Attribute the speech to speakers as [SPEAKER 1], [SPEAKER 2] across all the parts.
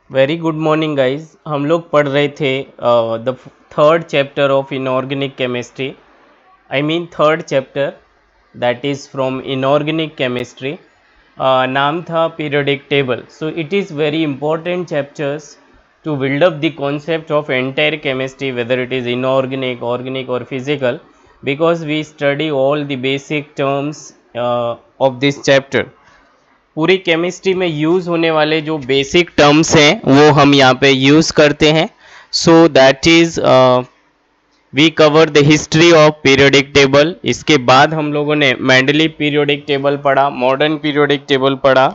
[SPEAKER 1] Very good morning guys. हम लोग पढ़ रहे थे the third chapter of inorganic chemistry. I mean third chapter that is from inorganic chemistry. नाम था periodic table. So it is very important chapters to build up the concept of entire chemistry, whether it is inorganic, organic or physical, because we study all the basic terms of this chapter. पूरी chemistry में use होने वाले जो basic terms हैं वो हम यहाँ पे यूज़ करते हैं। So that is we cover the history of periodic table. इसके बाद हम लोगों ने मेंडली पीरियोडिक टेबल पढ़ा, मॉडर्न पीरियोडिक टेबल पढ़ा।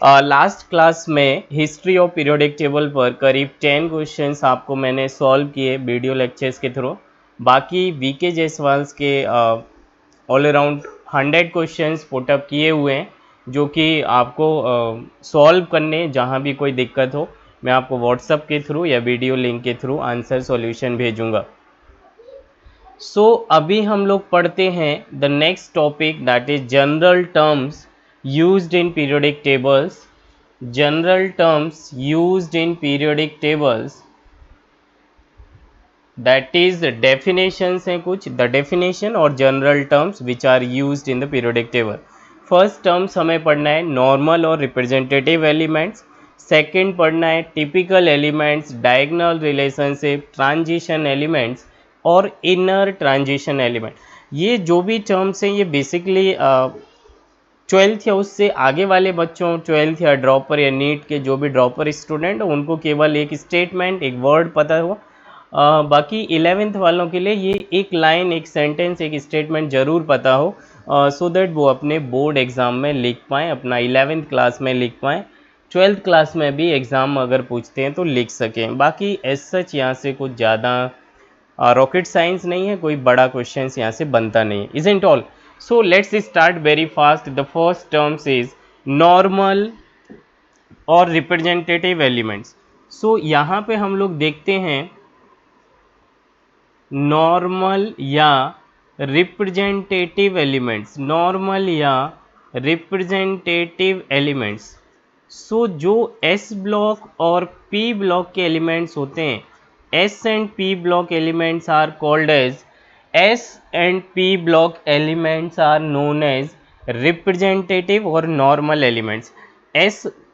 [SPEAKER 1] लास्ट क्लास में हिस्ट्री ऑफ पीरियोडिक टेबल पर करीब 10 क्वेश्चंस आपको मैंने सॉल्व किए वीडियो लेक्चर्स के थ्रू। बाकी वीके जायसवाल के ऑल अराउंड 100 क्वेश्चंस पुटअप किए हुए हैं, जो कि आपको सॉल्व करने जहाँ भी कोई दिक्कत हो मैं आपको व्हाट्सएप के थ्रू या वीडियो लिंक के थ्रू आंसर सॉल्यूशन भेजूंगा। सो अभी हम लोग पढ़ते हैं the next topic that is general terms used in periodic tables. General terms used in periodic tables, that is definitions हैं कुछ, the definition और general terms which are used in the periodic table. First terms हमें पढ़ना है normal और representative elements. Second पढ़ना है typical elements, diagonal relationship, transition elements और inner transition element. ये जो भी terms हैं ये basically 12th या उससे आगे वाले बच्चों, 12th या ड्रॉपर या नीट के जो भी ड्रॉपर स्टूडेंट हो उनको केवल एक स्टेटमेंट, एक वर्ड पता हो। बाकी 11th वालों के लिए ये एक लाइन, एक सेंटेंस, एक स्टेटमेंट ज़रूर पता हो, सो दैट वो अपने बोर्ड एग्ज़ाम में लिख पाएँ, अपना 11th क्लास में लिख पाएँ, 12th क्लास में भी एग्ज़ाम अगर पूछते हैं तो लिख सकें। बाकी एज सच यहाँ से कुछ ज़्यादा रॉकेट साइंस नहीं है, कोई बड़ा क्वेश्चन यहाँ से बनता नहीं है, isn't all. So let's start very fast. The first terms is normal और representative elements. So यहाँ पे हम लोग देखते हैं नॉर्मल या रिप्रेजेंटेटिव एलिमेंट्स, नॉर्मल या रिप्रेजेंटेटिव एलिमेंट्स। सो जो एस ब्लॉक और पी ब्लॉक के एलिमेंट्स होते हैं, S and P block elements are called as S and P block elements are known as representative और normal elements.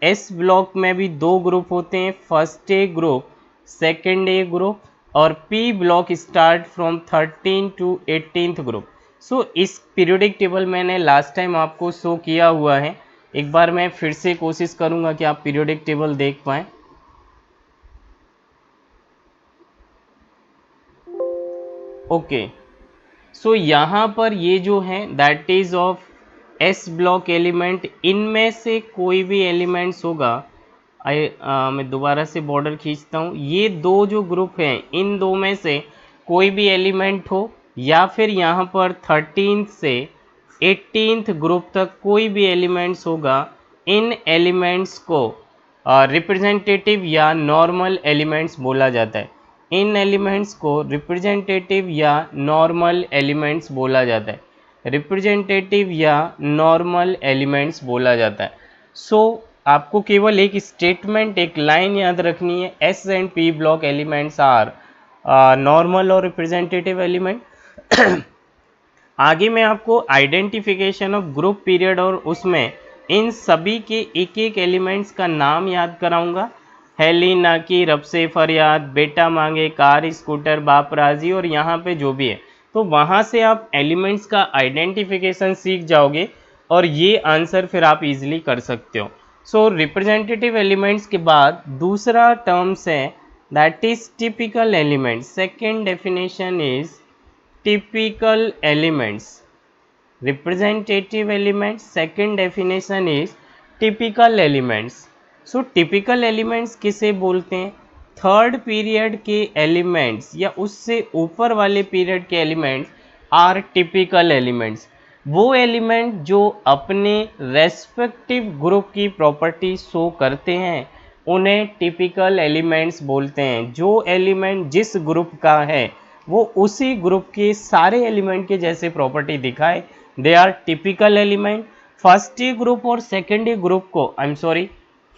[SPEAKER 1] S ब्लॉक में भी दो ग्रुप होते हैं, first A group, second A group, और P block start from 13 to 18th group. So इस periodic table मैंने last time आपको शो किया हुआ है, एक बार मैं फिर से कोशिश करूंगा कि आप पीरियोडिक टेबल देख पाएँ। ओके, सो यहाँ पर ये जो है that is of S block element, इनमें से कोई भी एलिमेंट्स होगा, मैं दोबारा से बॉर्डर खींचता हूँ, ये दो जो ग्रुप हैं इन दो में से कोई भी एलिमेंट हो, या फिर यहाँ पर 13th से 18th ग्रुप तक कोई भी एलिमेंट्स होगा, इन एलिमेंट्स को रिप्रेजेंटेटिव या नॉर्मल एलिमेंट्स बोला जाता है। इन एलिमेंट्स को रिप्रेजेंटेटिव या नॉर्मल एलिमेंट्स बोला जाता है, रिप्रेजेंटेटिव या नॉर्मल एलिमेंट्स बोला जाता है। सो आपको केवल एक स्टेटमेंट, एक लाइन याद रखनी है, S and P block elements are normal और रिप्रेजेंटेटिव एलिमेंट। आगे मैं आपको आइडेंटिफिकेशन ऑफ ग्रुप पीरियड और उसमें इन सभी के एक एक एलिमेंट्स का नाम याद कराऊंगा। हेलिना की, रब से फरियाद, बेटा मांगे, कार, स्कूटर, बाप राजी, और यहाँ पे जो भी है, तो वहाँ से आप एलिमेंट्स का आइडेंटिफिकेशन सीख जाओगे और ये आंसर फिर आप इजीली कर सकते हो। सो रिप्रेजेंटेटिव एलिमेंट्स के बाद दूसरा टर्म्स है that is typical elements. Second definition is typical elements. Representative elements, second definition is typical elements. So typical elements किसे बोलते हैं? थर्ड पीरियड के एलिमेंट्स या उससे ऊपर वाले पीरियड के एलिमेंट्स आर टिपिकल एलिमेंट्स। वो एलिमेंट जो अपने रेस्पेक्टिव ग्रुप की प्रॉपर्टी शो करते हैं उन्हें टिपिकल एलिमेंट्स बोलते हैं। जो एलिमेंट जिस ग्रुप का है वो उसी ग्रुप के सारे एलिमेंट के जैसे प्रॉपर्टी दिखाए, they are typical element. First group और सेकेंड ग्रुप को, I am sorry,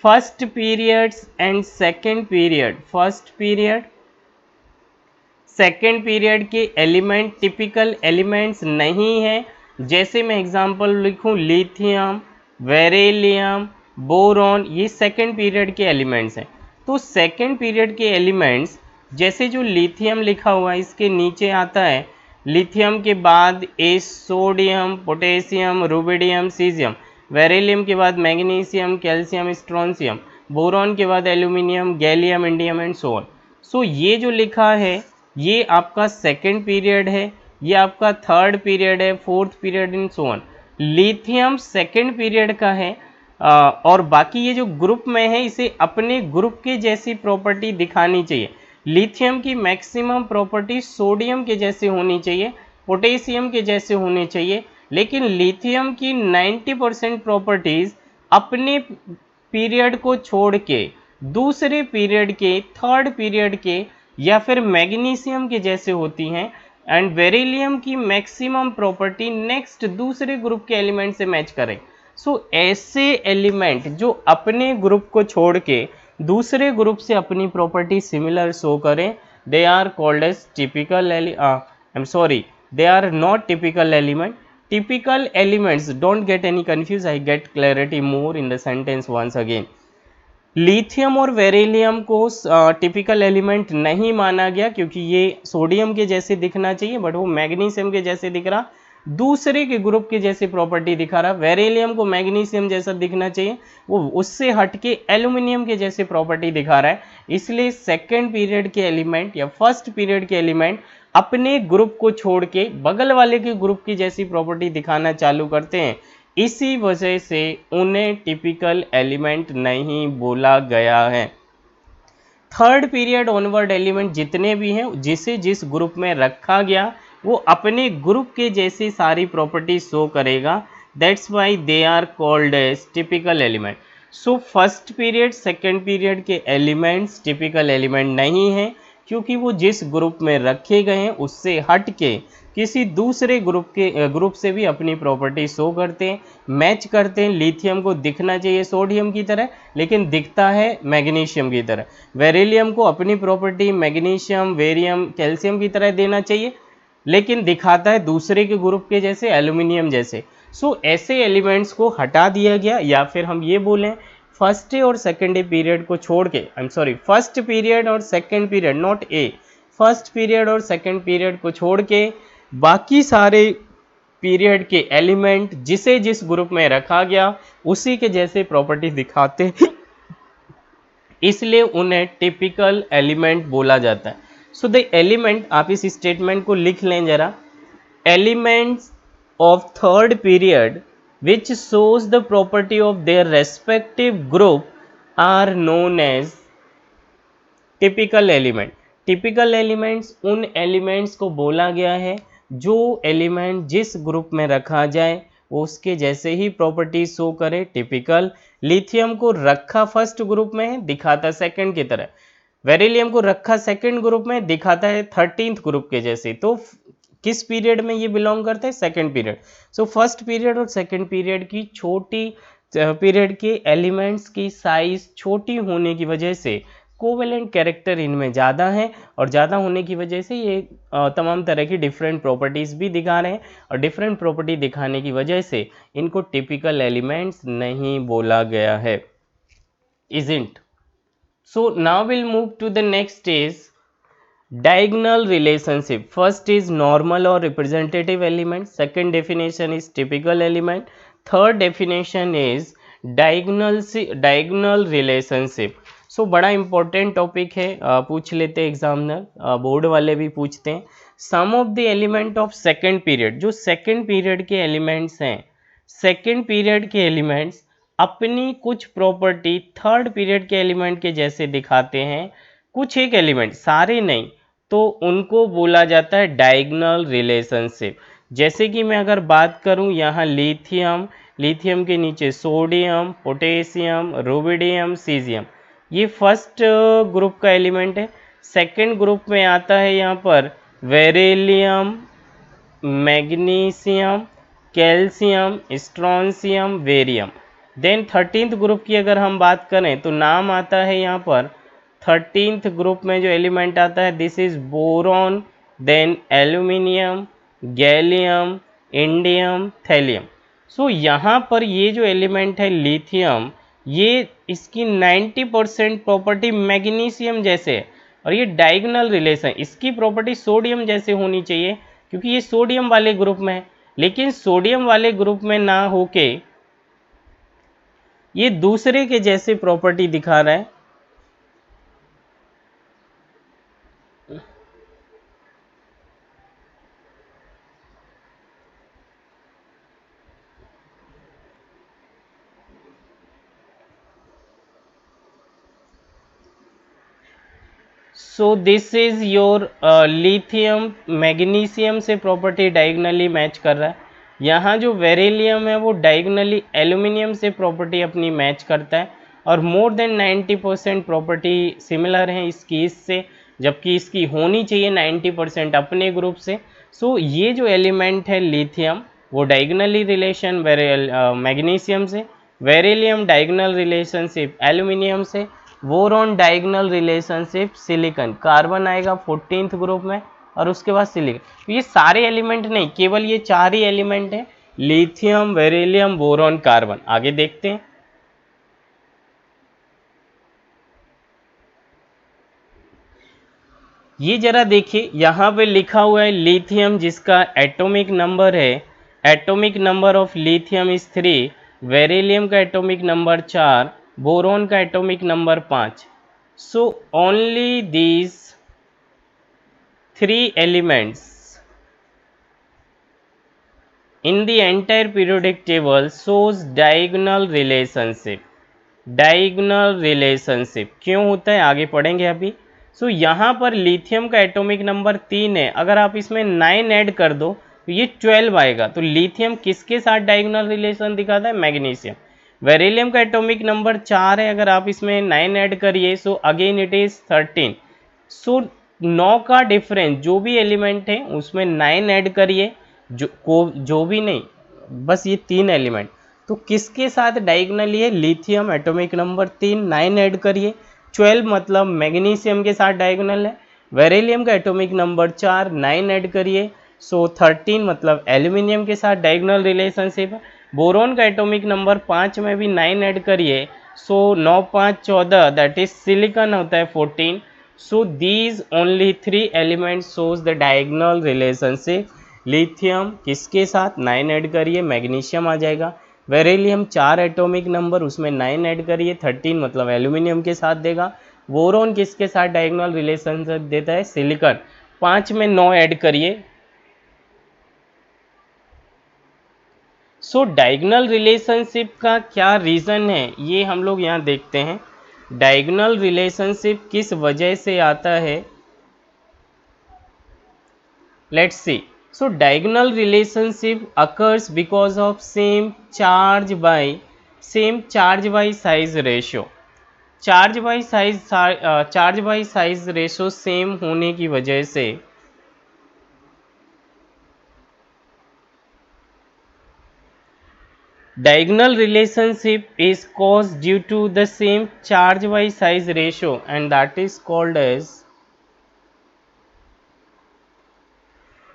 [SPEAKER 1] first periods and second period, first period second period के एलिमेंट टिपिकल एलिमेंट्स नहीं है। जैसे मैं एग्जांपल लिखूं, लिथियम, बेरिलियम, बोरॉन, ये सेकेंड पीरियड के एलिमेंट्स हैं। तो सेकेंड पीरियड के एलिमेंट्स जैसे जो लिथियम लिखा हुआ है इसके नीचे आता है, लिथियम के बाद sodium, potassium, rubidium, caesium, beryllium के बाद मैग्नीशियम, कैल्शियम, स्ट्रोंशियम, बोरॉन के बाद aluminium, gallium, indium and so on. So ये जो लिखा है ये आपका सेकेंड पीरियड है, ये आपका थर्ड पीरियड है, fourth period in so on. Lithium second period का है और बाकी ये जो ग्रुप में है इसे अपने ग्रुप के जैसी प्रॉपर्टी दिखानी चाहिए। लिथियम की मैक्सिमम प्रॉपर्टी सोडियम के जैसे होनी चाहिए, पोटेशियम के जैसे होने चाहिए, लेकिन लिथियम की 90% प्रॉपर्टीज अपने पीरियड को छोड़ के दूसरे पीरियड के, थर्ड पीरियड के या फिर मैग्नीशियम के जैसे होती हैं। एंड बेरिलियम की मैक्सिमम प्रॉपर्टी नेक्स्ट दूसरे ग्रुप के एलिमेंट से मैच करें। सो ऐसे एलिमेंट जो अपने ग्रुप को छोड़ के दूसरे ग्रुप से अपनी प्रॉपर्टी सिमिलर शो करें, they are called as typical they are not typical element. Typical elements, don't get any confused, I get clarity more in the sentence once again. Lithium और beryllium को typical element नहीं माना गया क्योंकि ये sodium के जैसे दिखना चाहिए, बट वो मैग्नीशियम के जैसे दिख रहा, दूसरे के ग्रुप के जैसे प्रॉपर्टी दिखा रहा। बेरिलियम को मैग्नीशियम जैसा दिखना चाहिए, वो उससे हटके एल्यूमिनियम के जैसे प्रॉपर्टी दिखा रहा है। इसलिए सेकेंड पीरियड के एलिमेंट या फर्स्ट पीरियड के एलिमेंट अपने ग्रुप को छोड़ के बगल वाले के ग्रुप की जैसी प्रॉपर्टी दिखाना चालू करते हैं, इसी वजह से उन्हें टिपिकल एलिमेंट नहीं बोला गया है। थर्ड पीरियड ऑनवर्ड एलिमेंट जितने भी हैं जिसे जिस ग्रुप में रखा गया वो अपने ग्रुप के जैसी सारी प्रॉपर्टी शो करेगा, that's why they are called as typical element. So first period second period के एलिमेंट्स टिपिकल एलिमेंट नहीं है क्योंकि वो जिस ग्रुप में रखे गए हैं उससे हट के किसी दूसरे ग्रुप से भी अपनी प्रॉपर्टी शो करते हैं, मैच करते हैं। लिथियम को दिखना चाहिए सोडियम की तरह लेकिन दिखता है मैग्नीशियम की तरह। बेरिलियम को अपनी प्रॉपर्टी मैग्नीशियम, बेरियम, कैल्शियम की तरह देना चाहिए लेकिन दिखाता है दूसरे के ग्रुप के जैसे, एल्यूमिनियम जैसे। सो ऐसे एलिमेंट्स को हटा दिया गया, या फिर हम ये बोलें फर्स्ट और सेकेंड पीरियड को छोड़ के, फर्स्ट पीरियड और second period, not a, first period और सेकेंड पीरियड को छोड़ के बाकी सारे पीरियड के एलिमेंट जिसे जिस ग्रुप में रखा गया उसी के जैसे प्रॉपर्टी दिखाते हैं, इसलिए उन्हें टिपिकल एलिमेंट बोला जाता है। सो द एलिमेंट, आप इस स्टेटमेंट को लिख लें जरा, elements of third period which shows the property of their respective group are known as typical element. typical elements उन elements को बोला गया है जो एलिमेंट जिस ग्रुप में रखा जाए वो उसके जैसे ही प्रॉपर्टी शो करे, टिपिकल। लिथियम को रखा फर्स्ट ग्रुप में है, दिखाता सेकंड की तरह। बेरिलियम को रखा सेकंड ग्रुप में, दिखाता है 13th ग्रुप के जैसे। तो किस पीरियड में ये बिलोंग करते हैं? Second period. सो फर्स्ट पीरियड और सेकंड पीरियड की छोटी पीरियड के एलिमेंट्स की साइज छोटी होने की वजह से कोवेलेंट कैरेक्टर इनमें ज़्यादा है और ज़्यादा होने की वजह से ये तमाम तरह की डिफरेंट प्रॉपर्टीज़ भी दिखा रहे हैं और डिफरेंट प्रॉपर्टी दिखाने की वजह से इनको टिपिकल एलिमेंट्स नहीं बोला गया है। Isn't? So now we'll move to the next stage, diagonal relationship. First is normal or representative element, second definition is typical element, third definition is diagonal relationship. सो बड़ा इंपॉर्टेंट टॉपिक है, पूछ लेते हैं examiner, board वाले भी पूछते हैं। Some of the element of second period, जो सेकेंड पीरियड के एलिमेंट्स हैं, सेकेंड पीरियड के एलिमेंट्स अपनी कुछ प्रॉपर्टी थर्ड पीरियड के एलिमेंट के जैसे दिखाते हैं, कुछ एक एलिमेंट, सारे नहीं, तो उनको बोला जाता है डायगोनल रिलेशनशिप। जैसे कि मैं अगर बात करूं यहाँ लिथियम, लिथियम के नीचे सोडियम, पोटेशियम, रुबिडियम, सीजियम, ये फर्स्ट ग्रुप का एलिमेंट है। सेकंड ग्रुप में आता है यहाँ पर beryllium, magnesium, calcium, strontium, barium, then 13th group की अगर हम बात करें तो नाम आता है यहाँ पर 13th ग्रुप में जो एलिमेंट आता है this is boron, then aluminium, gallium, indium, thallium. So यहाँ पर ये जो एलिमेंट है लिथियम, ये इसकी 90% प्रॉपर्टी मैग्नीशियम जैसे है और ये डायगोनल रिलेशन, इसकी प्रॉपर्टी सोडियम जैसे होनी चाहिए क्योंकि ये सोडियम वाले ग्रुप में है, लेकिन सोडियम वाले ग्रुप में ना होके ये दूसरे के जैसे प्रॉपर्टी दिखा रहा है। So this is your lithium magnesium से प्रॉपर्टी डायगोनली मैच कर रहा है। यहाँ जो बेरिलियम है वो डायगोनली एल्यूमिनियम से प्रॉपर्टी अपनी मैच करता है और मोर देन 90% प्रॉपर्टी सिमिलर है इसकी इससे, जबकि इसकी होनी चाहिए 90% अपने ग्रुप से। सो ये जो एलिमेंट है लिथियम वो डायगोनली रिलेशन मैग्नीशियम से, बेरिलियम डायगोनल रिलेशनशिप एल्यूमिनियम से, boron diagonal relationship silicon, carbon आएगा 14th ग्रुप में और उसके बाद सिलिकॉन। तो ये सारे एलिमेंट नहीं, केवल ये 4 ही एलिमेंट हैं, लिथियम, बेरिलियम, बोरॉन, कार्बन। आगे देखते हैं। ये जरा देखिए यहाँ पे लिखा हुआ है लिथियम जिसका एटॉमिक नंबर है, atomic number of lithium is 3, beryllium का एटॉमिक नंबर 4, बोरॉन का atomic number 5। So only these 3 elements in the entire periodic table shows diagonal relationship। Diagonal relationship क्यों होता है आगे पढ़ेंगे अभी। सो यहाँ पर लिथियम का एटॉमिक नंबर 3 है, अगर आप इसमें 9 ऐड कर दो तो ये 12 आएगा। तो लिथियम किसके साथ डायगोनल रिलेशन दिखाता है, मैग्नीशियम। बेरिलियम का एटॉमिक नंबर 4 है, अगर आप इसमें 9 ऐड करिए सो अगेन इट इज 13। सो 9 का डिफरेंस जो भी एलिमेंट है उसमें 9 ऐड करिए, जो भी नहीं, बस ये 3 एलिमेंट। तो किसके साथ डायगोनली है, लिथियम एटॉमिक नंबर 3, 9 ऐड करिए, 12 मतलब मैग्नीशियम के साथ डायगोनल है। बेरिलियम का एटॉमिक नंबर 4, 9 ऐड करिए सो 13 मतलब एल्यूमिनियम के साथ डायगोनल रिलेशनशिप है। बोरॉन का एटॉमिक नंबर 5 में भी 9 ऐड करिए सो 9 5 14 दैट इज सिलिकॉन होता है 14। So these only 3 elements shows the diagonal relationship. Lithium किसके साथ 9 ऐड करिए, मैग्नीशियम आ जाएगा। बेरिलियम 4 एटॉमिक नंबर उसमें 9 ऐड करिए 13 मतलब एल्यूमिनियम के साथ देगा। बोरॉन किसके साथ डायगोनल रिलेशनशिप देता है, सिलिकॉन, 5 में 9 ऐड करिए। सो डायगोनल रिलेशनशिप का क्या रीज़न है ये हम लोग यहाँ देखते हैं। डायगोनल रिलेशनशिप किस वजह से आता है, let's see। So diagonal relationship occurs because of same charge by size ratio। Charge by size ratio same होने की वजह से diagonal relationship is caused due to the same charge by size ratio and that is called as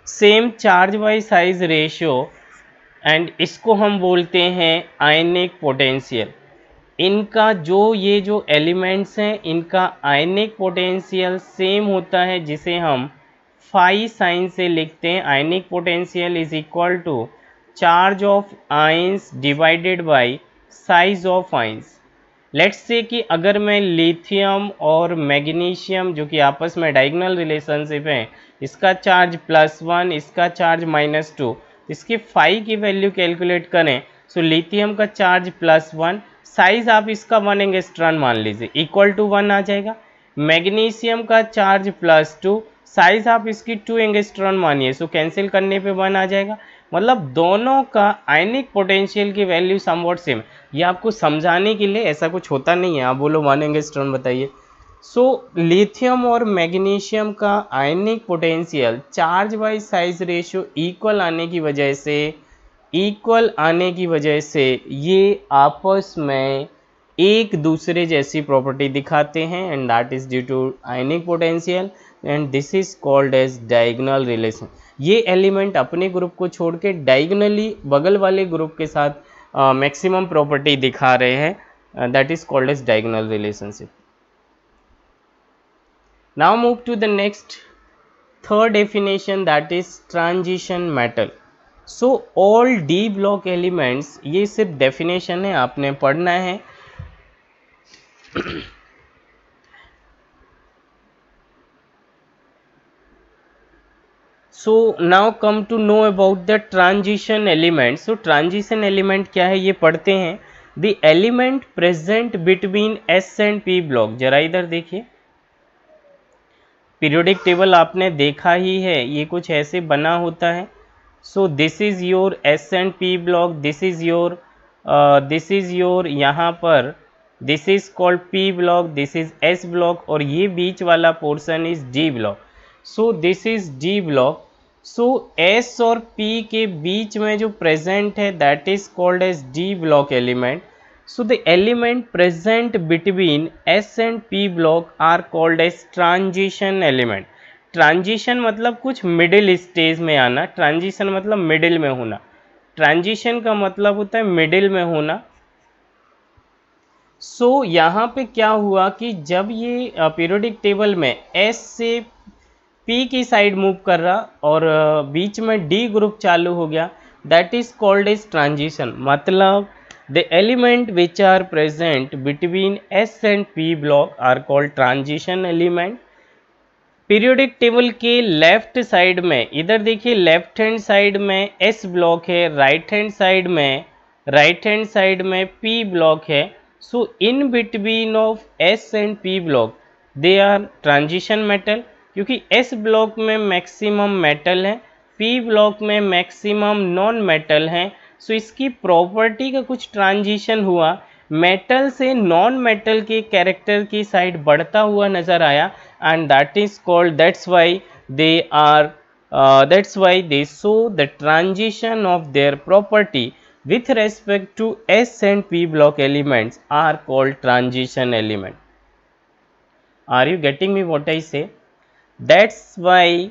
[SPEAKER 1] same charge by size ratio and इसको हम बोलते हैं ionic potential. इनका ये जो एलिमेंट्स हैं इनका आयनिक पोटेंशियल सेम होता है जिसे हम फाई साइन से लिखते हैं। Ionic potential is equal to charge of ions divided by size of ions. Let's say कि अगर मैं लिथियम और मैग्नीशियम जो कि आपस में डायगोनल रिलेशनशिप है, इसका चार्ज +1 इसका चार्ज -2, इसकी फाई की वैल्यू कैलकुलेट करें सो लिथियम का चार्ज +1, साइज आप इसका 1 एंगस्ट्रॉन मान लीजिए इक्वल टू 1 आ जाएगा। मैग्नीशियम का चार्ज +2, साइज आप इसकी 2 एंगस्ट्रॉन मानिए सो कैंसिल करने पे 1 आ जाएगा। मतलब दोनों का आयनिक पोटेंशियल की वैल्यू समवॉट सेम। ये आपको समझाने के लिए, ऐसा कुछ होता नहीं है, आप बोलो 1 एंगस्ट्रॉन बताइए। सो लिथियम और मैग्नीशियम का ionic potential charge by size ratio equal आने की वजह से इक्वल आने की वजह से ये आपस में एक दूसरे जैसी प्रॉपर्टी दिखाते हैं and that is due to ionic potential and this is called as diagonal relation. ये एलिमेंट अपने ग्रुप को छोड़ के डायगोनली बगल वाले ग्रुप के साथ मैक्सिमम प्रॉपर्टी दिखा रहे हैं, that is called as diagonal relationship. Now move to the next third definition, that is transition metal. So all d block elements, ये सिर्फ definition है, आपने पढ़ना है। So now come to know about the transition element. So transition element क्या है ये पढ़ते हैं। The element present between S and P block, जरा इधर देखिए, पीरियोडिक टेबल आपने देखा ही है, ये कुछ ऐसे बना होता है। So this is your S and P block, this is your यहाँ पर this is called P block, this is S block, और ये बीच वाला portion is D block. So this is D block. So S और P के बीच में जो प्रेजेंट है that is called as D block element. So the element present between S and P block are called as transition element. Transition मतलब कुछ middle stage में आना, ट्रांजिशन मतलब मिडिल में होना, ट्रांजिशन का मतलब होता है मिडिल में होना। सो यहाँ पे क्या हुआ कि जब ये पीरियोडिक टेबल में S से P की साइड मूव कर रहा और बीच में D ग्रुप चालू हो गया, that is called as transition. मतलब the element which are present between S and P block are called transition element. Periodic table के लेफ्ट साइड में, इधर देखिए लेफ्ट हैंड साइड में S ब्लॉक है, राइट हैंड साइड में P block है। So in between of S and P block they are transition metal, क्योंकि S block में मैक्सिमम मेटल है, P ब्लॉक में मैक्सिमम नॉन मेटल है। So इसकी प्रॉपर्टी का कुछ ट्रांजिशन हुआ, मेटल से नॉन मेटल के कैरेक्टर की साइड बढ़ता हुआ नजर आया, and that is called, that's why they show the transition of their property with respect to S and P block elements are called transition element. Are you getting me what I say? That's why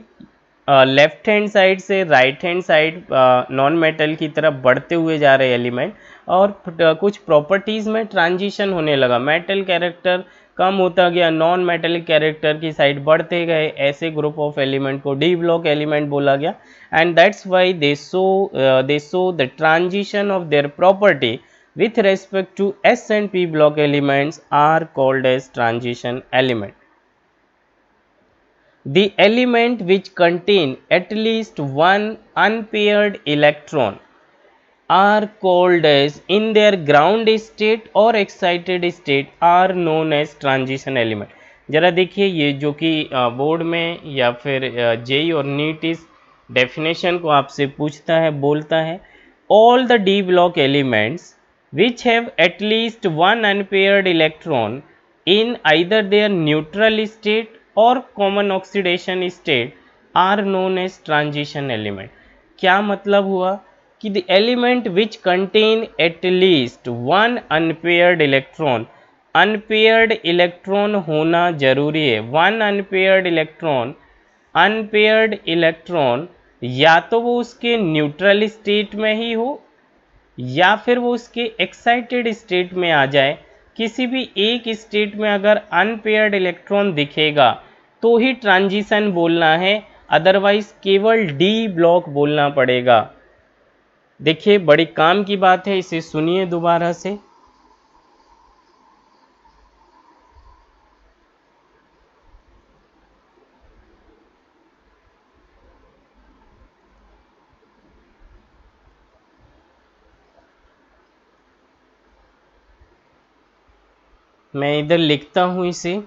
[SPEAKER 1] left hand side से right hand side non metal की तरफ बढ़ते हुए जा रहे element, और कुछ properties में ट्रांजिशन होने लगा, मेटल कैरेक्टर कम होता गया, नॉन मेटलिक कैरेक्टर की साइड बढ़ते गए, ऐसे ग्रुप ऑफ एलिमेंट को डी ब्लॉक एलिमेंट बोला गया। And that's why they show the transition of their property with respect to S and P block elements are called as transition element. The element which contain at least one unpaired electron are called as, in their ground state or excited state, are known as transition element. जरा देखिए, ये जो कि board में या फिर JEE और NEET इस डेफिनेशन को आपसे पूछता है, बोलता है all the d block elements which have at least one unpaired electron in either their neutral state or common oxidation state are known as transition element. क्या मतलब हुआ कि the element which contain at least one unpaired electron, unpaired electron होना जरूरी है, one unpaired electron या तो वो उसके न्यूट्रल स्टेट में ही हो या फिर वो उसके एक्साइटेड स्टेट में आ जाए। किसी भी एक स्टेट में अगर अनपेयर्ड इलेक्ट्रॉन दिखेगा तो ही ट्रांजिशन बोलना है, अदरवाइज केवल डी ब्लॉक बोलना पड़ेगा। देखिए बड़ी काम की बात है, इसे सुनिए दोबारा से। मैं इधर लिखता हूं इसे।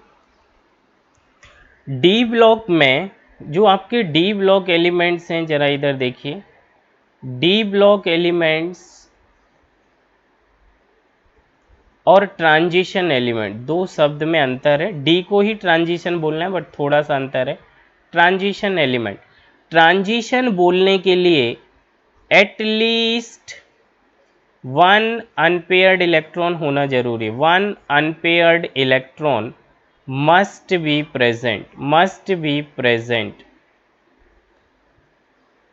[SPEAKER 1] डी ब्लॉक में जो आपके डी ब्लॉक एलिमेंट्स हैं, जरा इधर देखिए, डी ब्लॉक एलिमेंट्स और ट्रांजिशन एलिमेंट, दो शब्द में अंतर है, डी को ही ट्रांजिशन बोलना है बट थोड़ा सा अंतर है। ट्रांजिशन एलिमेंट, ट्रांजिशन बोलने के लिए एटलीस्ट वन अनपेयर्ड इलेक्ट्रॉन होना जरूरी, one unpaired electron must be present, must be present.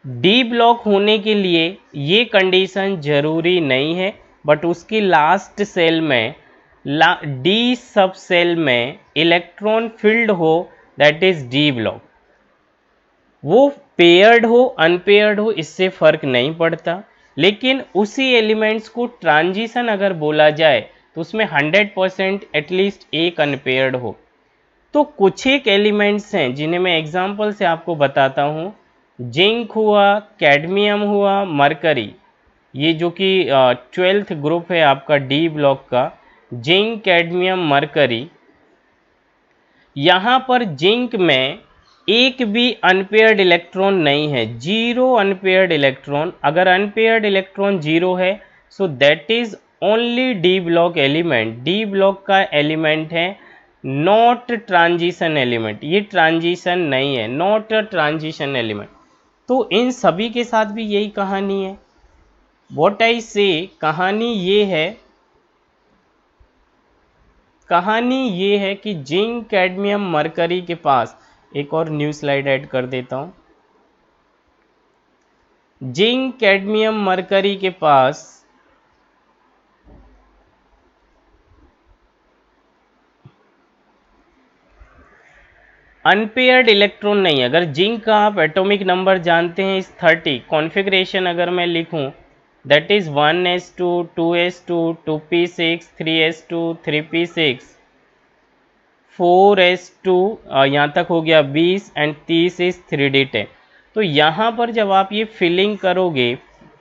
[SPEAKER 1] D block होने के लिए ये कंडीशन जरूरी नहीं है, बट उसकी लास्ट सेल में डी सब सेल में इलेक्ट्रॉन फिल्ड हो, दैट इज डी ब्लॉक। वो पेयर्ड हो अनपेयर्ड हो इससे फर्क नहीं पड़ता, लेकिन उसी एलिमेंट्स को ट्रांजिशन अगर बोला जाए तो उसमें 100% एटलीस्ट एक अनपेयर्ड हो। तो कुछ एक एलिमेंट्स हैं जिन्हें मैं एग्जांपल से आपको बताता हूँ। जिंक हुआ, कैडमियम हुआ, मरकरी, ये जो कि 12th ग्रुप है आपका डी ब्लॉक का, जिंक कैडमियम मरकरी। यहाँ पर जिंक में एक भी अनपेयर्ड इलेक्ट्रॉन नहीं है, जीरो अनपेयर्ड इलेक्ट्रॉन। अगर अनपेयर्ड इलेक्ट्रॉन जीरो है so that is only D block element, D block का एलिमेंट है, नॉट ट्रांजिशन एलिमेंट, ये ट्रांजिशन नहीं है, नॉट अ ट्रांजिशन एलिमेंट। तो इन सभी के साथ भी यही कहानी है। व्हाट आई से, कहानी ये है कि जिंक कैडमियम मरकरी के पास, एक और न्यू स्लाइड ऐड कर देता हूं। जिंक कैडमियम मरकरी के पास अनपेयर्ड इलेक्ट्रॉन नहीं है। अगर जिंक का आप एटॉमिक नंबर जानते हैं इस 30, कॉन्फ़िगरेशन अगर मैं लिखूं that is 1s2 2s2 2p6 3s2 3p6 4s2, यहाँ तक हो गया 20 एंड 30 इज 3d10। तो यहाँ पर जब आप ये फिलिंग करोगे,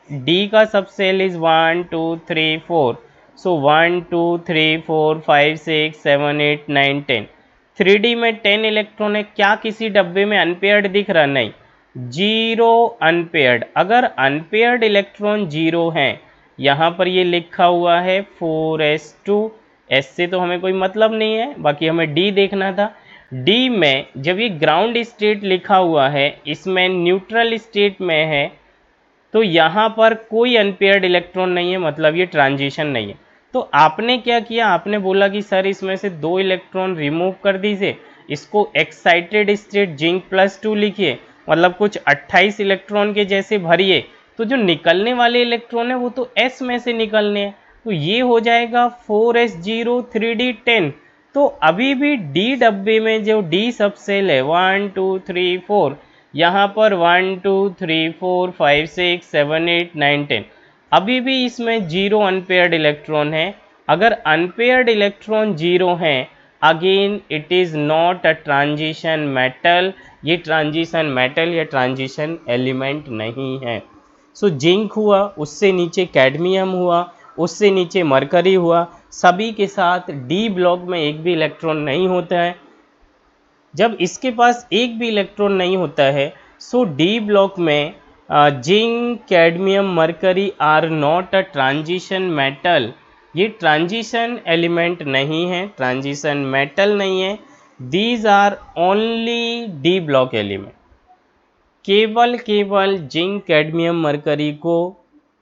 [SPEAKER 1] डी का सब सेल इज 1 2 3 4, सो 1 2 3 4 5 6 7 8 9 10, 3D में 10 इलेक्ट्रॉन है। क्या किसी डब्बे में अनपेयर्ड दिख रहा? नहीं, जीरो अनपेयर्ड। अगर अनपेयर्ड इलेक्ट्रॉन जीरो हैं, यहाँ पर ये लिखा हुआ है 4s2, एस से तो हमें कोई मतलब नहीं है, बाकी हमें डी देखना था। डी में जब ये ग्राउंड स्टेट लिखा हुआ है, इसमें न्यूट्रल स्टेट में है, तो यहाँ पर कोई अनपेयर्ड इलेक्ट्रॉन नहीं है, मतलब ये ट्रांजिशन नहीं है। तो आपने क्या किया, आपने बोला कि सर इसमें से 2 इलेक्ट्रॉन रिमूव कर दीजिए, इसको एक्साइटेड स्टेट जिंक +2 लिखिए, मतलब कुछ 28 इलेक्ट्रॉन के जैसे भरिए, तो जो निकलने वाले इलेक्ट्रॉन है वो तो एस में से निकलने हैं, तो ये हो जाएगा 4s0 3d10। तो अभी भी डी डब्बे में जो डी सब सेल है 1 2 3 4, यहाँ पर 1 2 3 4 5 6 7 8 9 10, अभी भी इसमें जीरो अनपेयर्ड इलेक्ट्रॉन है। अगर अनपेयर्ड इलेक्ट्रॉन जीरो हैं, again it is not a transition metal, ये ट्रांजिशन मेटल या ट्रांजिशन एलिमेंट नहीं है। सो जिंक हुआ, उससे नीचे कैडमियम हुआ, उससे नीचे मरकरी हुआ, सभी के साथ डी ब्लॉक में एक भी इलेक्ट्रॉन नहीं होता है। जब इसके पास एक भी इलेक्ट्रॉन नहीं होता है, सो डी ब्लॉक में zinc cadmium mercury are not a transition metal, ये ट्रांजिशन एलिमेंट नहीं है, ट्रांजिशन मेटल नहीं है, these are only D block element. केवल जिंक कैडमियम मरकरी को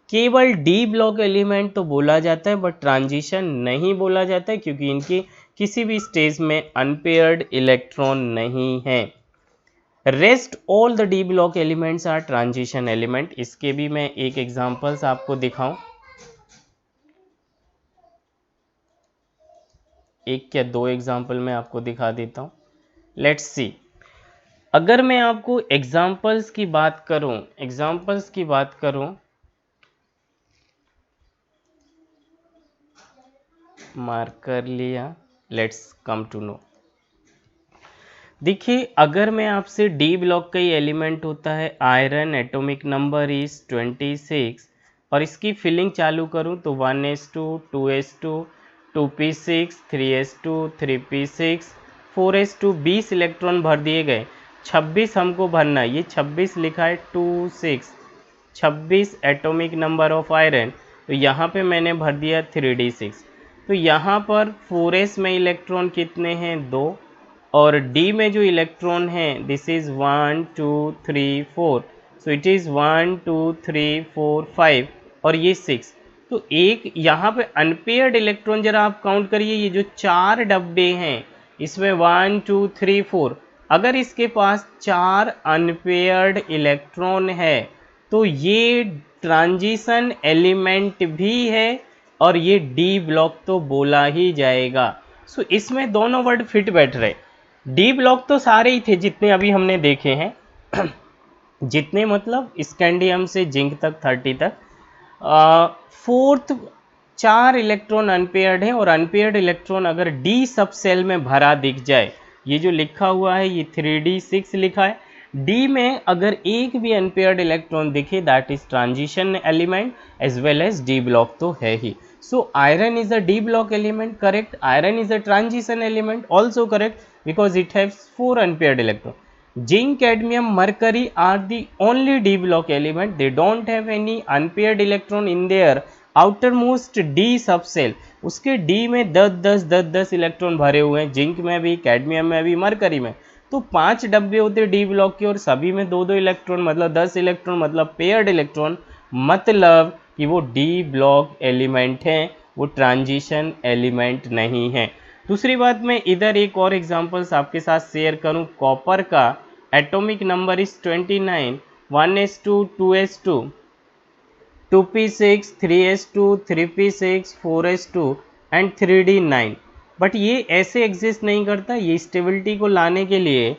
[SPEAKER 1] केवल डी ब्लॉक एलिमेंट तो बोला जाता है, बट ट्रांजिशन नहीं बोला जाता है, क्योंकि इनकी किसी भी स्टेज में अनपेयर्ड इलेक्ट्रॉन नहीं है। Rest all the D block elements are transition element. इसके भी मैं एक एग्जांपल्स आपको दिखाऊं, एक या दो एग्जांपल मैं आपको दिखा देता हूं। लेट्स सी, अगर मैं आपको एग्जांपल्स की बात करूं, मार्क कर लिया, लेट्स कम टू नो। देखिए, अगर मैं आपसे डी ब्लॉक का ही एलिमेंट होता है, आयरन एटॉमिक नंबर इज 26, और इसकी फिलिंग चालू करूं तो 1s2 2s2 2p6 3s2 3p6 4s2, 20 electron भर दिए गए, 26 हमको भरना है, ये 26 लिखा है 26, 26 एटॉमिक नंबर ऑफ आयरन, तो यहाँ पे मैंने भर दिया 3d6। तो यहाँ पर 4s में इलेक्ट्रॉन कितने हैं? 2, और डी में जो इलेक्ट्रॉन है this is 1 2 3 4, so it is 1 2 3 4 5 और ये 6। तो एक यहाँ पे अनपेयर्ड इलेक्ट्रॉन जरा आप काउंट करिए, ये जो 4 डब्बे हैं इसमें 1 2 3 4, अगर इसके पास 4 अनपेयर्ड इलेक्ट्रॉन है तो ये ट्रांजिशन एलिमेंट भी है और ये डी ब्लॉक तो बोला ही जाएगा। सो इसमें दोनों वर्ड फिट बैठ रहे। डी ब्लॉक तो सारे ही थे जितने अभी हमने देखे हैं जितने मतलब स्कैंडियम से जिंक तक 30 तक। फोर्थ 4 इलेक्ट्रॉन अनपेयर्ड है और अनपेयर्ड इलेक्ट्रॉन अगर डी सब सेल में भरा दिख जाए, ये जो लिखा हुआ है ये 3d6 लिखा है, डी में अगर एक भी अनपेयर्ड इलेक्ट्रॉन दिखे that is transition element as well as D block तो है ही। So iron is a D block element, correct. Iron is a transition element, also correct because it have 4 unpaired electron. Zinc, cadmium, mercury are the only d block element. They don't have any unpaired electron in their outermost d subcell. उसके d में 10 electron भरे हुए हैं, zinc में भी, cadmium में भी, mercury में। तो 5 डब्बे होते डी ब्लॉक के और सभी में 2 इलेक्ट्रॉन, मतलब 10 इलेक्ट्रॉन, मतलब पेयर्ड इलेक्ट्रॉन, मतलब कि वो डी ब्लॉक एलिमेंट हैं, वो ट्रांजिशन एलिमेंट नहीं है। दूसरी बात, मैं इधर एक और एग्जांपल्स आपके साथ शेयर करूं। कॉपर का atomic number is 29, 1s2, 2s2, 2p6, 3s2, 3p6, 4s2 and 3d9। But ये ऐसे एग्जिस्ट नहीं करता, ये स्टेबिलिटी को लाने के लिए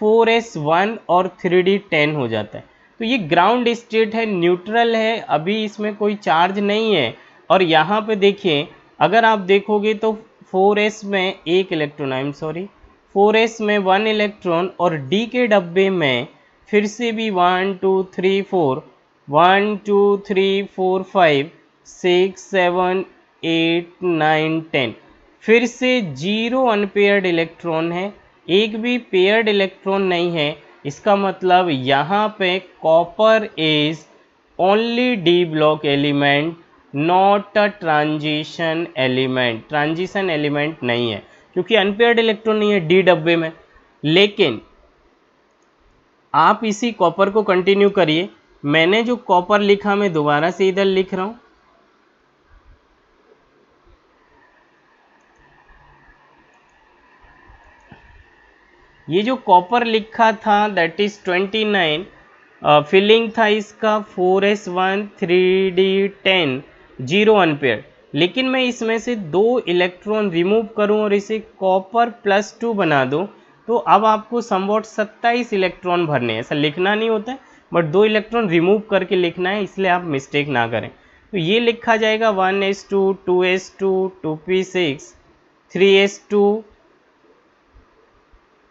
[SPEAKER 1] 4s1 और 3d10 हो जाता है। तो ये ग्राउंड स्टेट है, न्यूट्रल है, अभी इसमें कोई चार्ज नहीं है। और यहाँ पे देखिए, अगर आप देखोगे तो 4s में एक electron, I am sorry, 4s में 1 इलेक्ट्रॉन और d के डब्बे में फिर से भी 1 2 3 4, 1 2 3 4 5 6 7 8 9 10, फिर से 0 अनपेयर्ड इलेक्ट्रॉन है, एक भी पेयर्ड इलेक्ट्रॉन नहीं है। इसका मतलब यहाँ पे copper is only D block element, not a transition element. Transition element नहीं है क्योंकि अनपेयर्ड इलेक्ट्रॉन नहीं है डी डब्बे में। लेकिन आप इसी कॉपर को कंटिन्यू करिए, मैंने जो कॉपर लिखा मैं दोबारा से इधर लिख रहा हूं। ये जो कॉपर लिखा था दैट इज 29, फिलिंग था इसका 4s1 3d10 0 अनपेयर। लेकिन मैं इसमें से 2 इलेक्ट्रॉन रिमूव करूं और इसे कॉपर +2 बना दूं तो अब आपको समवॉट 27 इलेक्ट्रॉन भरने हैं। ऐसा लिखना नहीं होता है बट 2 इलेक्ट्रॉन रिमूव करके लिखना है, इसलिए आप मिस्टेक ना करें। तो ये लिखा जाएगा 1s2 2s2 2p6 3s2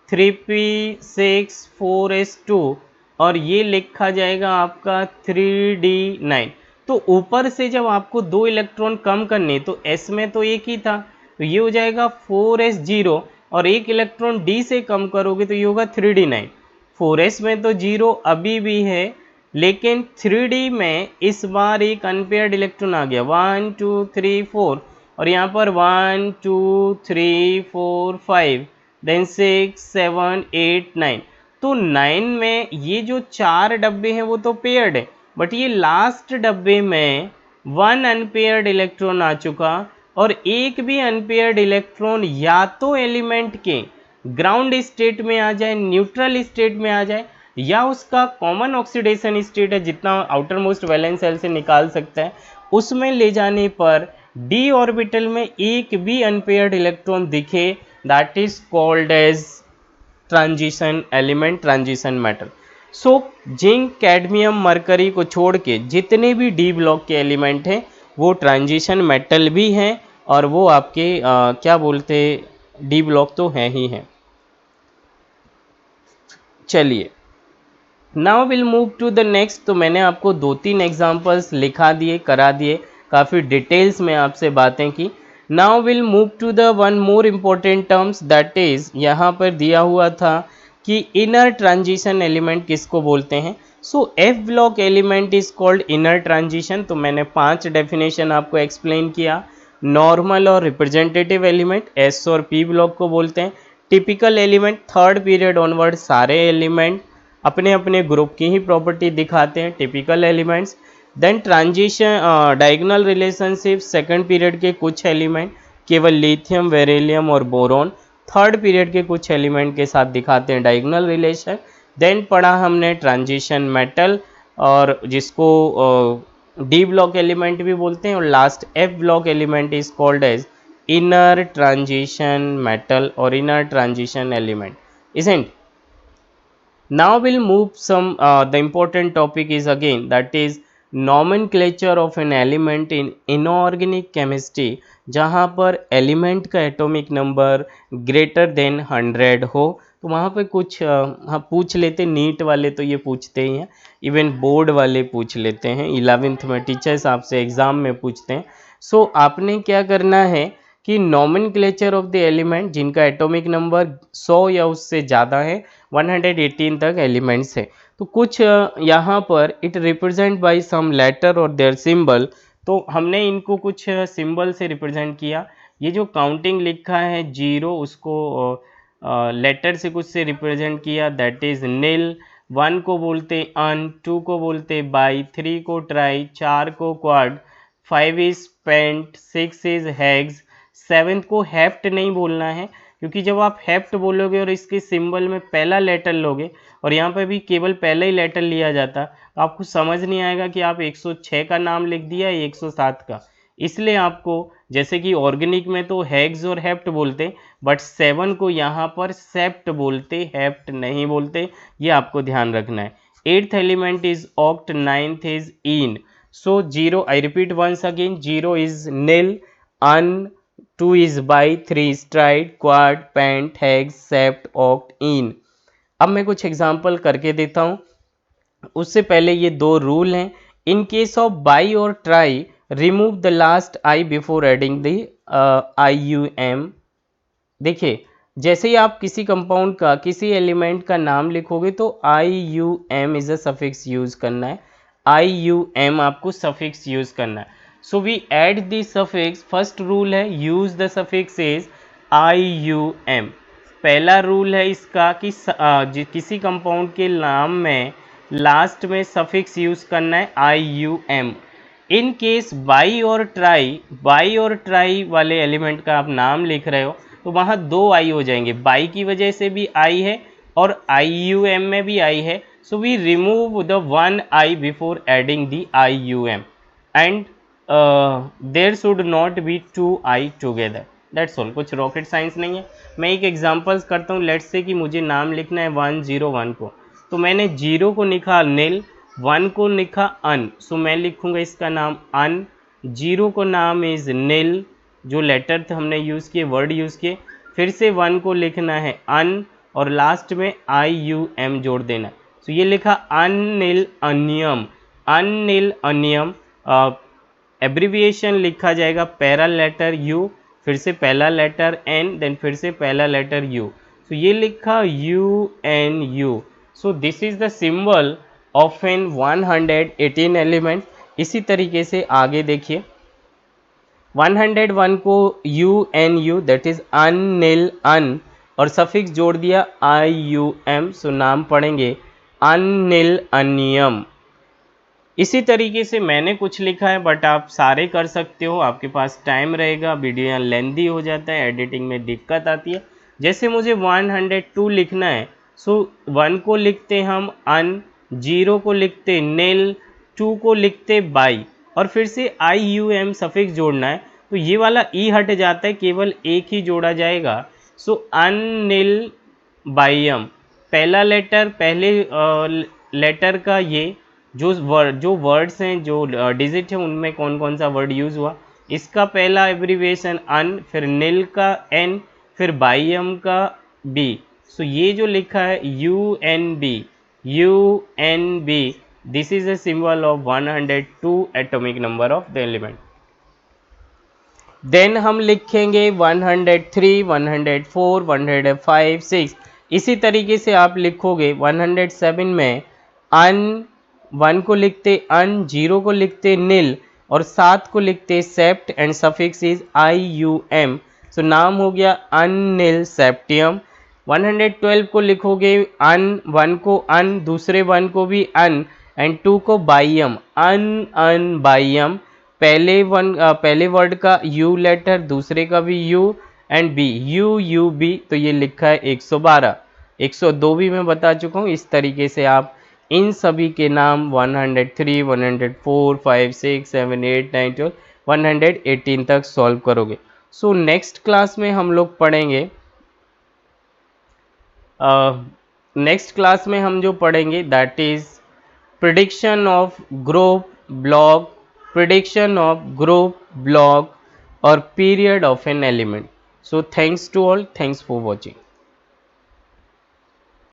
[SPEAKER 1] 3p6 4s2 और ये लिखा जाएगा आपका 3d9। तो ऊपर से जब आपको 2 इलेक्ट्रॉन कम करने, तो s में तो एक ही था तो ये हो जाएगा 4s0 और एक इलेक्ट्रॉन d से कम करोगे तो ये होगा 3d9। 4s में तो 0 अभी भी है लेकिन 3d में इस बार एक अनपेयर्ड इलेक्ट्रॉन आ गया 1 2 3 4 और यहाँ पर 1 2 3 4 5 देन 6 7 8 9। तो 9 में ये जो 4 डब्बे हैं वो तो पेयर्ड है बट ये लास्ट डब्बे में 1 अनपेयर्ड इलेक्ट्रॉन आ चुका और एक भी अनपेयर्ड इलेक्ट्रॉन या तो एलिमेंट के ग्राउंड स्टेट में आ जाए, न्यूट्रल स्टेट में आ जाए, या उसका कॉमन ऑक्सीडेशन स्टेट है जितना आउटर मोस्ट वैलेंस शेल से निकाल सकता है, उसमें ले जाने पर डी ऑर्बिटल में एक भी अनपेयर्ड इलेक्ट्रॉन दिखे that is called as transition element, transition metal. So zinc cadmium mercury को छोड़ के जितने भी डी ब्लॉक के एलिमेंट हैं वो ट्रांजिशन मेटल भी हैं और वो आपके क्या बोलते डी ब्लॉक तो हैं ही हैं। चलिए now will move to the next. तो मैंने आपको 2-3 एग्जांपल्स लिखा दिए, करा दिए, काफ़ी डिटेल्स में आपसे बातें की। Now will move to the one more important terms that is, यहाँ पर दिया हुआ था कि इनर ट्रांजिशन एलिमेंट किसको बोलते हैं। So F block element is called inner transition. तो मैंने 5 डेफिनेशन आपको एक्सप्लेन किया। नॉर्मल और रिप्रेजेंटेटिव एलिमेंट एस और पी ब्लॉक को बोलते हैं। Typical element 3rd period onward सारे एलिमेंट, अपने अपने ग्रुप की ही प्रॉपर्टी दिखाते हैं, typical elements. Then transition diagonal relationship, second period के कुछ एलिमेंट केवल लिथियम, बेरिलियम और बोरॉन थर्ड पीरियड के कुछ एलिमेंट के साथ दिखाते हैं डायगोनल रिलेशन। देन पढ़ा हमने ट्रांजिशन मेटल, और जिसको डी ब्लॉक एलिमेंट भी बोलते हैं, और last F block element is called as inner transition metal और inner transition element, isn't? Now we'll move some the important topic is again that is nomenclature of an element in inorganic chemistry, जहाँ पर element का atomic number greater than 100 हो। तो वहाँ पे कुछ हाँ पूछ लेते, नीट वाले तो ये पूछते ही हैं, इवन बोर्ड वाले पूछ लेते हैं, 11th में टीचर्स आपसे एग्ज़ाम में पूछते हैं। सो आपने क्या करना है कि नॉमेनक्लेचर ऑफ द एलिमेंट जिनका एटॉमिक नंबर 100 या उससे ज़्यादा है, 118 तक एलिमेंट्स है, तो कुछ यहाँ पर it represent by some letter और देयर सिंबल। तो हमने इनको कुछ सिंबल से रिप्रेजेंट किया। ये जो काउंटिंग लिखा है 0, उसको लेटर से कुछ से रिप्रेजेंट किया, दैट इज नील। 1 को बोलते अन, 2 को बोलते बाई, 3 को ट्राई, 4 को quad, 5 is pent, 6 is hex, 7 को हेप्ट नहीं बोलना है, क्योंकि जब आप हेप्ट बोलोगे और इसके सिंबल में पहला लेटर लोगे, और यहाँ पे भी केवल पहला ही लेटर लिया जाता, तो आपको समझ नहीं आएगा कि आप 106 का नाम लिख दिया या 107 का। इसलिए आपको, जैसे कि ऑर्गेनिक में तो हैग्स और हेप्ट बोलते, बट 7 को यहाँ पर सेप्ट बोलते, हेप्ट नहीं बोलते, ये आपको ध्यान रखना है। 8th element is oct, 9th is enn. So 0, I repeat once again, 0 is nil, un, 2 is by, 3 is tried, quad, pent, hex, sept, oct, in। अब मैं कुछ एग्जांपल करके देता हूँ, उससे पहले ये दो रूल हैं। इन केस ऑफ बाई और tri, remove the last I before adding the I U M. देखिए, जैसे ही आप किसी कंपाउंड का, किसी एलिमेंट का नाम लिखोगे तो I U M is a suffix use करना है, आई यू एम आपको सफिक्स यूज करना है। So we add the suffix, first rule है use the suffix is I U M. पहला रूल है इसका कि किसी कंपाउंड के नाम में लास्ट में सफिक्स यूज करना है I U M. In case bi और ट्राई वाले एलिमेंट का आप नाम लिख रहे हो तो वहाँ 2 आई हो जाएंगे, बाई की वजह से भी आई है और आई यू एम में भी आई है। So we remove the 1 I before adding the I U M and there should not be 2 I together, that's all. कुछ रॉकेट साइंस नहीं है। मैं एक एग्जांपल्स करता हूँ। लेट्स से कि मुझे नाम लिखना है 101 को, तो मैंने 0 को लिखा नील, 1 को लिखा अन, सो मैं लिखूंगा इसका नाम अन। 0 को नाम इज नील, जो लेटर थे हमने यूज़ किए, वर्ड यूज़ किए। फिर से 1 को लिखना है अन और लास्ट में आई यू एम जोड़ देना। सो ये लिखा अनिल अनियम, अनिल अनियम। एब्रीविएशन लिखा जाएगा पहला लेटर यू, फिर से पहला लेटर एन, देन फिर से पहला लेटर यू। सो ये लिखा U N U. So this is the symbol of an 118 element. इसी तरीके से आगे देखिए, 101 को U N U, that is un nil un, और सफिक्स जोड़ दिया आई यू एम, सो नाम पढ़ेंगे अनिल अनियम। इसी तरीके से मैंने कुछ लिखा है, बट आप सारे कर सकते हो, आपके पास टाइम रहेगा, वीडियो लेंदी हो जाता है, एडिटिंग में दिक्कत आती है। जैसे मुझे 102 लिखना है, सो 1 को लिखते हम अन, 0 को लिखते नील, 2 को लिखते बाई, और फिर से आई यू एम सफिक्स जोड़ना है, तो ये वाला ई हट जाता है, केवल एक ही जोड़ा जाएगा। सो अनिल बाइयम, पहला लेटर, पहले लेटर का ये जो वर्ड्स हैं, जो डिजिट हैं, उनमें कौन कौन सा वर्ड यूज़ हुआ, इसका पहला एब्रीविएशन अन, फिर नील का एन, फिर बाइयम का बी। सो ये जो लिखा है U N B, U N B, this is a symbol of 102 atomic number of the element। Then हम लिखेंगे 103, 104, 105, 6। इसी तरीके से आप लिखोगे 107 में अन, 1 को लिखते अन, 0 को लिखते नील और 7 को लिखते sept and suffix is I U M. So नाम हो गया अनिल सेप्टियम। 112 को लिखोगे अन, 1 को अन, दूसरे 1 को भी अन एंड 2 को बाइयम, अन अन बाइयम। पहले वर्ड का यू लेटर, दूसरे का भी U and B, U U B, तो ये लिखा है 112। 102 भी मैं बता चुका हूँ। इस तरीके से आप इन सभी के नाम 103, 104, 5, 6, 7, 8, 9, 12, 118 तक सॉल्व करोगे। सो नेक्स्ट क्लास में हम लोग पढ़ेंगे, नेक्स्ट क्लास में हम जो पढ़ेंगे that is prediction of group block, prediction of group block और period of an element. So thanks to all, thanks for watching.